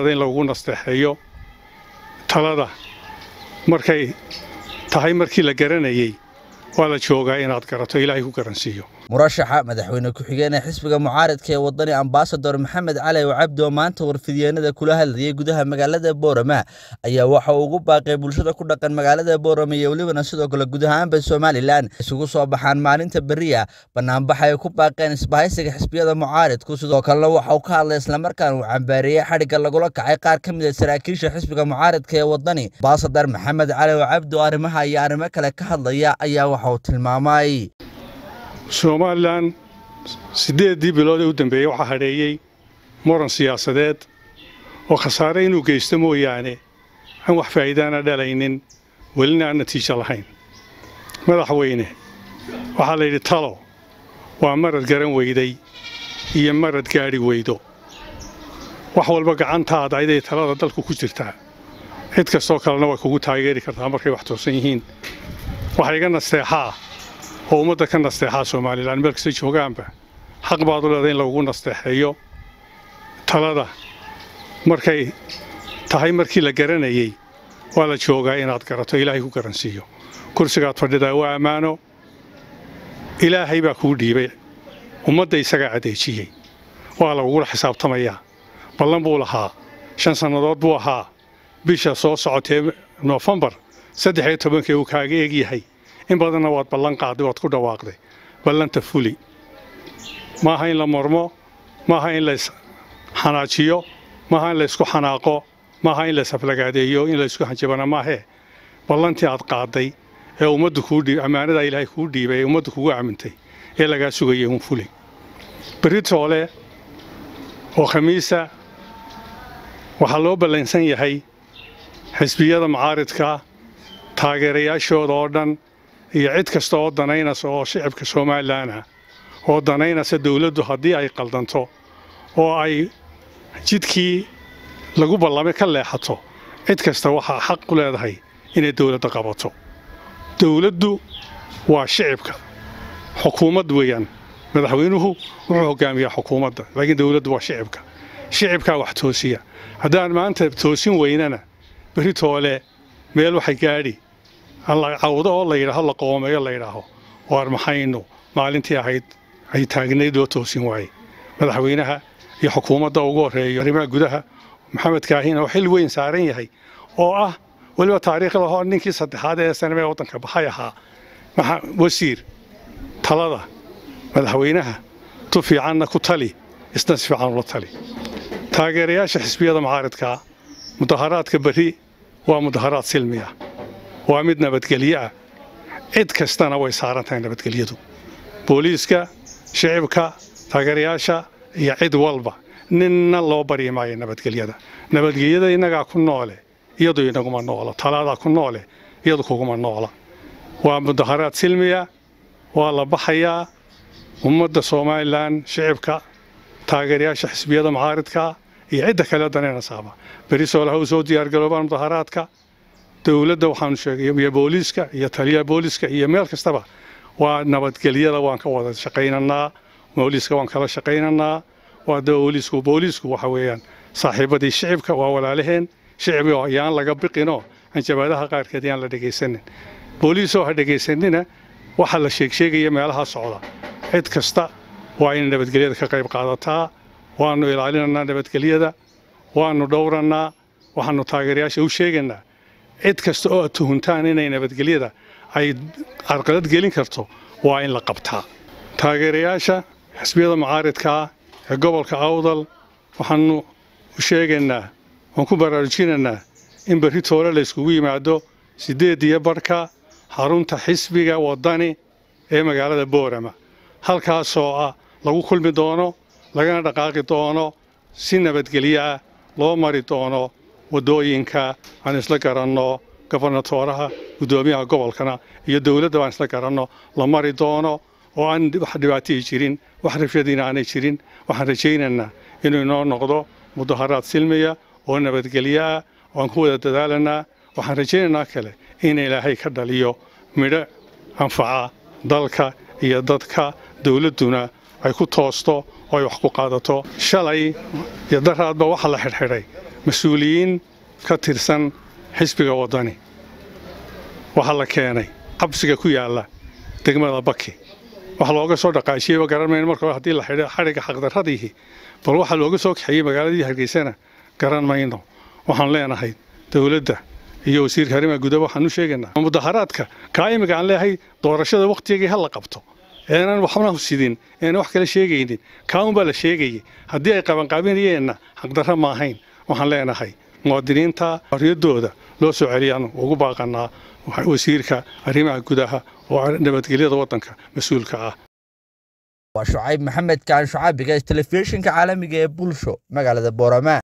in lagu nasteexeeyo talada markay tahay markii la garanayay waa la joogaa inaad garato Ilaahay ku garansiiyo murashaxa madaxweyne ku xigeenka xisbiga mucaaradka ee wadani ambassador Maxamed Cali Cabdi oo maanta warfidiyeenada kula hadlayay gudaha magaalada Boorama ayaa waxa uu ugu baaqay bulshada ku dhaqan magaalada Boorama iyo waliba sidoo kale gudaha Somaliland isugu soo baxaan maalinta bariya banaanbax ay ku baaqeen isbahaysiga xisbiyada mucaaradku sidoo kale waxa uu ka hadlay isla markaan uu cambaariyay xariga lagula kacay qaar ka mid ah saraakiisha xisbiga mucaaradka ee wadani ambassador Maxamed Cali Cabdi oo arrimaha iyo arrimo kale ka hadlaya ayaa waxa uu tilmaamay Somaliland 8 bilood u dambeeyay waxa hareeyay muran siyaasadeed oo khasaare inuu geysto mooyaane aan wax faa'iido dhalaynin walina natiijo lahayn madaxweyne waxa la yiri talo waa marad garan weyday iyo marad gaari weydo wax walba gacantaada ay talada dalku ku jirtaa cid kastoo kalena way kugu taageeri kartaa markay wax toosan yihiin waxa iga nasteexaa oo ummadda ka nasteexaa Somaliland markay joogaanba xaq baad u leedahay in lagu nasteexeeyo talada markay tahay markii la garanayay waa la joogaa inaad garato Ilaahay ku garansiiyo kursigaad fadhidaa waa amaano Ilaahay baa ku dhiibay ummadda isaga adeejiyay waa lagu xisaabtamayaa ballan buu lahaa 5 sanadood buu ahaa bisha soo socotay November 13 uu kaaga eegyahay in badanna waad ballan qaaday waad ku dhawaaqday ballanta fuli ma aha in la marmo ma aha in la xanaajiyo ma aha in la isku xanaaqo ma aha in la saflagaadeeyo in la isku hanjabana ma aha ballantii aad qaaday ee ummaddu ku dhiibay amaanada Ilaahay ku dhiibay ummaddu kugu aamintay ee laga sugayay un fuli beritoole oo khamiisa waxa loo ballansan yahay xisbiyada mucaaradka taageerayaashooda oo dhan iyo cid kasta oo danaynaysa oo shacabka Somaliland oo danaynaysa dawladdu haddii ay qaldanto oo ay jidkii lagu ballamay ka leexato cid kasta waxa xaq u leedahay inay dawladda qabato dawladdu waa shacabka xukuumad weeyaan madaxweynuhu wuxuu hogaamiyaa xukuumadda laakiin dawladdu waa shacabka wax toosiya haddaan maanta toosin weynana beritoole meel waxay gaadhi Allah cawdo oo la yiraahdo la qoomeeyo la yiraahdo war maxayno maalintii ahayd ay taagneed oo toosin waay madaxweynaha iyo xukuumadda ugu horeeyo arrimaha gudaha Maxamed Kaahin oo xil weyn saaran yahay oo ah waliba taariikhda hore ninkii saddexaad ee sanadee wadanka baxay ahaa wasiir talada madaxweynaha tu fiicanna ku tali isna si fiican la tali taageerayaasha xisbiyada mucaaradka mudaharaadka bari waa mudaharaad silmiya waa mid nabadgelyo ah cid kastana way saaran tahay nabadgelyadu booliiska shacabka taageerayaasha iyo cid walba ninna loo bariimaayo nabadgelyada inaga ku noole iyadoo inaguma noola talada ku noole iyadoo kuguma noola waa mudaharaad silmiya waa la baxayaa ummadda Somaliland shacabka taageerayaasha xisbiyada mucaaradka iyo cid kale danaynaysaba bari soo soo diyaar garoobaan mudaharaadka dawladda waxaan sheegay iyo booliiska iyo taliyaha booliiska iyo meel kastaba waa nabadgelyada waan ka wada shaqeynanaa booliiska waan kala shaqeynanaa waa booliisku waxa weeyaan saaxiibadii shacabka waa walaalaheen shacabka ayaan laga biqino anjabadaha qaarkeed ayaan la dhageysanin booliisoo ha dhageysanina waxa la sheegay meelaha socda cid kasta waa in nabadgelyada ka qayb qaadataa waanu ilaalinanaa nabadgelyada waanu dhowranaa waxaanu taageerayaasha u sheeganaa cid kasta oo tuhuntaan inay nabadgelyada ay carqalad gelin karto waa in la qabtaa taageerayaasha xisbiyada mucaaradka ee gobolka Awdal waxaanu u sheegaynaa oo ku baraarujinaynaa in beritoole la isku yimaado 8:00 xarunta xisbiga wadani ee magaalada Boorama halkaasoo lagu kulmi doono lagana dhaqaaqi doono si nabadgelyo loo mari doono wadooyinka aan isla garanno gobernatoraha gudoomiyaha gobolkana iyo dawladda aan isla garanno la mari doono oo aan wax dhibaato jirin wax rabshadiina aanay jirin waxaan rajaynaynaa inuu inoo noqdo mudaharaad silmiya oo nabadgelyo oo aan ku wada dadaalanaa waxaan rajaynaynaa kale in Ilaahay ka dhaliyo midho anfaca dalka iyo dadka dawladduna ay ku toosto oo ay wax ku qaadato shalay iyo daraadba waxa la xirxiray mas-uuliyiin ka tirsan xisbiga waddani waxaa la keenay xabsiga ku yaalla degmada Baki waxa looga soo dhaqaashiyay garanmayno marka haddii la xidho xariga xaqdarradihi bal waxa looga soo kaxiyay magaaladii Hargeysana garan mayno waxaan leenahay dawladda iyo wasiirka arrimaha gudaha waxaan u sheegaynaa mudaharaadka kaayimiga aan leeyahay doorashada waqtigeedii hal la qabto aanan waxna husidin aan wax kale sheegaynin kaun baa la sheegay haddii ay qaban qaabinayeenna xaqdarro ma ahayn waxaan leenahay muwaadiniinta xorriyadooda loo soo celiyaan ugu baaqanaa wasiirka arrimaha gudaha oo nabadgelyada waddanka mas'uulka ah waa Shucayb Maxamed Kaan Shucaybiga telefishinka caalamiga ee Bulsho magaalada Boorama.